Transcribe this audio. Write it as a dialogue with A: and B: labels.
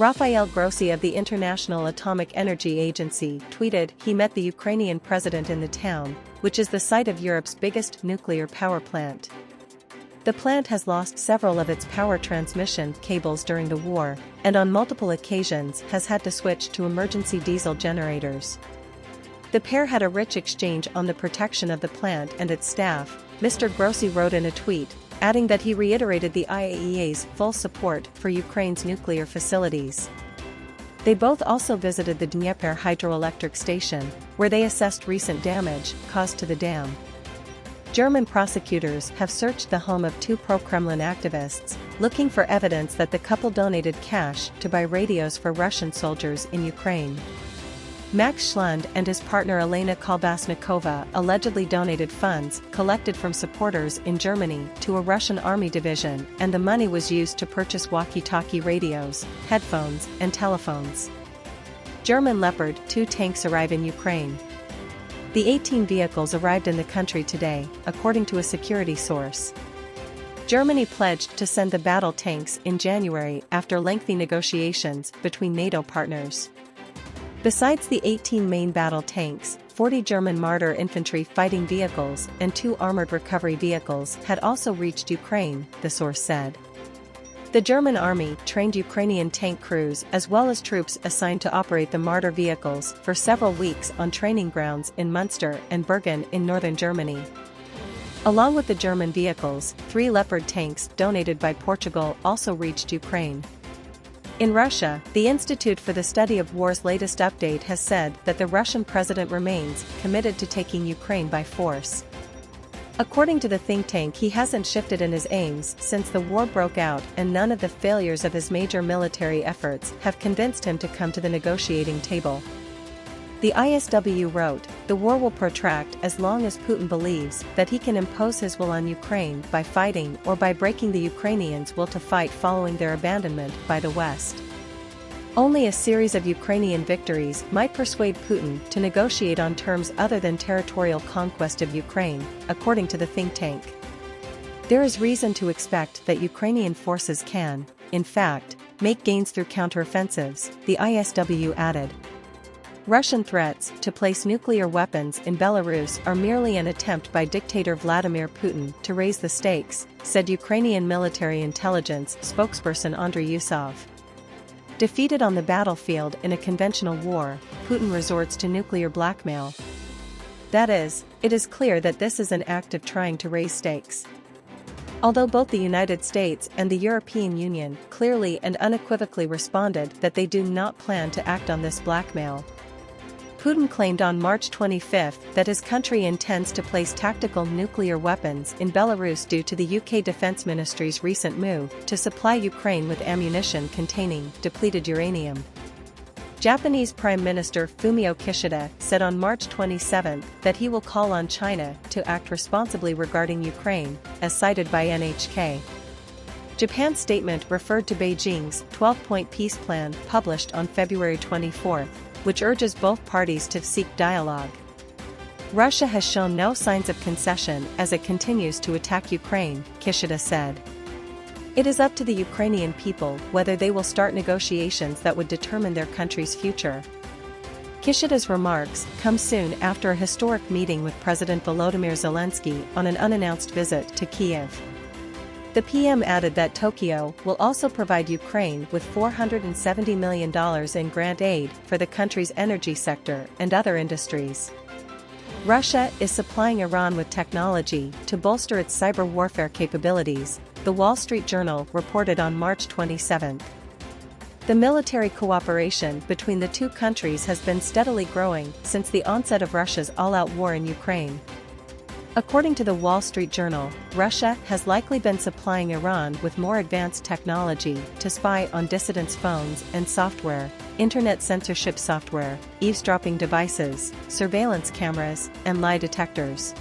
A: Rafael Grossi of the International Atomic Energy Agency tweeted he met the Ukrainian president in the town, which is the site of Europe's biggest nuclear power plant. The plant has lost several of its power transmission cables during the war, and on multiple occasions has had to switch to emergency diesel generators. The pair had a rich exchange on the protection of the plant and its staff, Mr. Grossi wrote in a tweet, adding that he reiterated the IAEA's full support for Ukraine's nuclear facilities. They both also visited the Dnieper hydroelectric station, where they assessed recent damage caused to the dam. German prosecutors have searched the home of two pro-Kremlin activists, looking for evidence that the couple donated cash to buy radios for Russian soldiers in Ukraine. Max Schlund and his partner Elena Kolbasnikova allegedly donated funds collected from supporters in Germany to a Russian army division, and the money was used to purchase walkie-talkie radios, headphones, and telephones. German Leopard 2 tanks arrive in Ukraine. The 18 vehicles arrived in the country today, according to a security source. Germany pledged to send the battle tanks in January after lengthy negotiations between NATO partners. Besides the 18 main battle tanks, 40 German Marder infantry fighting vehicles and 2 armored recovery vehicles had also reached Ukraine, the source said. The German army trained Ukrainian tank crews as well as troops assigned to operate the Marder vehicles for several weeks on training grounds in Munster and Bergen in northern Germany. Along with the German vehicles, 3 Leopard tanks donated by Portugal also reached Ukraine. In Russia, the Institute for the Study of War's latest update has said that the Russian president remains committed to taking Ukraine by force. According to the think tank, he hasn't shifted in his aims since the war broke out, and none of the failures of his major military efforts have convinced him to come to the negotiating table. The ISW wrote, "The war will protract as long as Putin believes that he can impose his will on Ukraine by fighting or by breaking the Ukrainians' will to fight following their abandonment by the West. Only a series of Ukrainian victories might persuade Putin to negotiate on terms other than territorial conquest of Ukraine," according to the think tank. There is reason to expect that Ukrainian forces can, in fact, make gains through counteroffensives, the ISW added. Russian threats to place nuclear weapons in Belarus are merely an attempt by dictator Vladimir Putin to raise the stakes, said Ukrainian military intelligence spokesperson Andriy Yusov. Defeated on the battlefield in a conventional war, Putin resorts to nuclear blackmail. That is, it is clear that this is an act of trying to raise stakes. Although both the United States and the European Union clearly and unequivocally responded that they do not plan to act on this blackmail. Putin claimed on March 25 that his country intends to place tactical nuclear weapons in Belarus due to the UK Defence Ministry's recent move to supply Ukraine with ammunition containing depleted uranium. Japanese Prime Minister Fumio Kishida said on March 27 that he will call on China to act responsibly regarding Ukraine, as cited by NHK. Japan's statement referred to Beijing's 12-point peace plan published on February 24, which urges both parties to seek dialogue. Russia has shown no signs of concession as it continues to attack Ukraine, Kishida said. It is up to the Ukrainian people whether they will start negotiations that would determine their country's future. Kishida's remarks come soon after a historic meeting with President Volodymyr Zelensky on an unannounced visit to Kyiv. The PM added that Tokyo will also provide Ukraine with $470 million in grant aid for the country's energy sector and other industries. Russia is supplying Iran with technology to bolster its cyber warfare capabilities, The Wall Street Journal reported on March 27. The military cooperation between the two countries has been steadily growing since the onset of Russia's all-out war in Ukraine. According to The Wall Street Journal, Russia has likely been supplying Iran with more advanced technology to spy on dissidents' phones and software, internet censorship software, eavesdropping devices, surveillance cameras, and lie detectors.